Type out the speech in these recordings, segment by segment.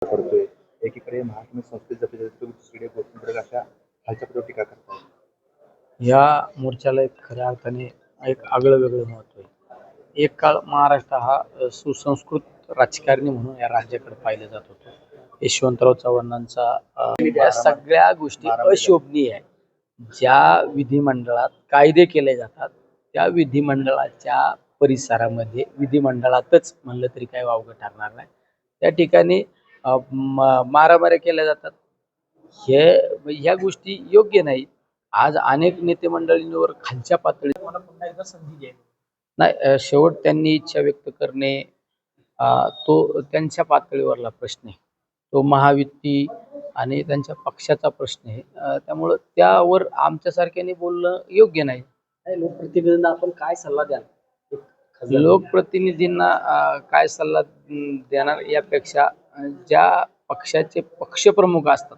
करतोय. एकीकडे महाराष्ट्र संस्कृती जपली जाते, दुसरीकडे गोष्टींकडे अशा खालच्या पद्धतीवर टीका करतात. या मोर्चाला एक खऱ्या अर्थाने एक आगळं वेगळं महत्त्व आहे. एक काळ महाराष्ट्र हा सुसंस्कृत राजकारणी म्हणून या राज्याकडे पाहिलं जात होतं. यशवंतराव चव्हाणांचा या सगळ्या गोष्टी अशोभनीय आहे. ज्या विधिमंडळात कायदे केले जातात त्या विधिमंडळाच्या परिसरामध्ये विधिमंडळातच म्हणलं तरी काही वावगं ठरणार नाही. त्या ठिकाणी मारामाऱ्या केल्या जातात. ह्या गोष्टी योग्य नाहीत. आज अनेक नेते मंडळींवर खालच्या पातळीवर मला पुन्हा एकदा संधी द्यायला नाही. शेवट त्यांनी इच्छा व्यक्त करणे तो त्यांच्या पातळीवरला प्रश्न आहे. तो महायुती आणि त्यांच्या पक्षाचा प्रश्न आहे. त्यामुळं त्यावर आमच्यासारख्याने बोलणं योग्य नाही. लोकप्रतिनिधींना आपण काय सल्ला द्याल? लोकप्रतिनिधींना काय सल्ला देणार यापेक्षा ज्या पक्षाचे पक्षप्रमुख असतात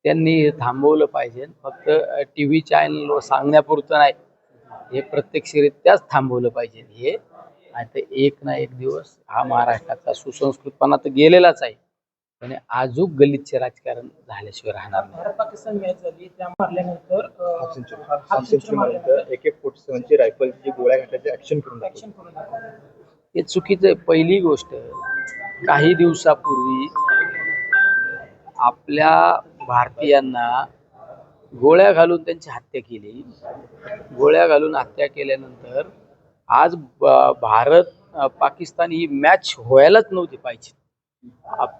त्यांनी हे थांबवलं पाहिजे. फक्त TV चॅनलवर सांगण्यापुरतं नाही, हे प्रत्यक्षरित्याच थांबवलं पाहिजे. हे आता एक ना एक दिवस हा महाराष्ट्राचा सुसंस्कृतपणा तर गेलेलाच आहे, पण आजूक गलिच्छ राजकारण झाल्याशिवाय राहणार नाही. भारत पाकिस्तान मॅच झाली, त्या मारल्यानंतर AK-47 रायफलची गोळ्या घातल्याचे ऍक्शन करून हे चुकीचं आहे. पहिली गोष्ट, काही दिवसापूर्वी आपल्या भारतीयांना गोळ्या घालून त्यांची हत्या केली. गोळ्या घालून हत्या केल्यानंतर आज भारत पाकिस्तान ही मॅच व्हायलाच नव्हती पाहिजे.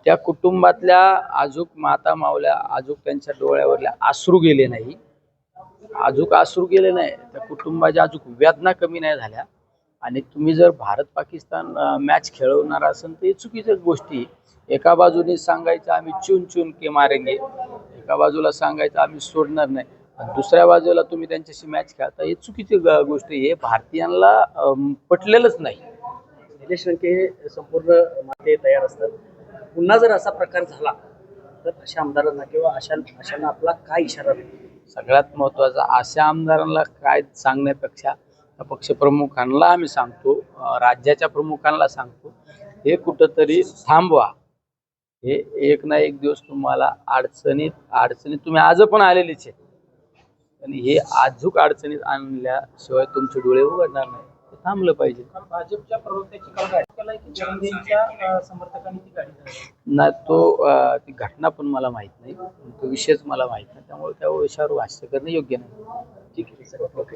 त्या कुटुंबातल्या आजूक माता मावल्या आजूक त्यांच्या डोळ्यावरल्या अश्रू गेले नाही. त्या कुटुंबाच्या अजूक वेदना कमी नाही झाल्या. आणि तुम्ही जर भारत पाकिस्तान मॅच खेळवणार असेल तर हे चुकीच्या गोष्टी. एका बाजूने सांगायचं आम्ही चून चून के मारेंगे, एका बाजूला सांगायचं आम्ही सोडणार नाही, दुसऱ्या बाजूला तुम्ही त्यांच्याशी मॅच खेळता, हे चुकीची गोष्ट. हे भारतीयांना पटलेलंच नाही. निलेश लंके संपूर्ण माते तयार असतात. पुन्हा जर असा प्रकार झाला तर अशा आमदारांना किंवा अशांना आपला काय इशारा देईल? सगळ्यात महत्त्वाचा, अशा आमदारांना काय सांगण्यापेक्षा पक्षप्रमुखांना आम्ही सांगतो, राज्याच्या प्रमुखांना सांगतो, हे कुठंतरी थांबवा. हे एक ना एक दिवस तुम्हाला अडचणीत तुम्ही आज पण आलेलेच आहे, आणि हे आजूक अडचणीत आणल्याशिवाय तुमचे डोळे उघडणार नाही. ते थांबलं पाहिजे. भाजपच्या प्रवक्त्याची काल गाडी केला की शिंदेच्या समर्थकांनी ती गाडी झाली ना, ती घटना पण मला माहित नाही, तो विषयच मला माहित नाही, त्यामुळे त्या विषयावर भाष्य करणं योग्य नाही. ठीक आहे.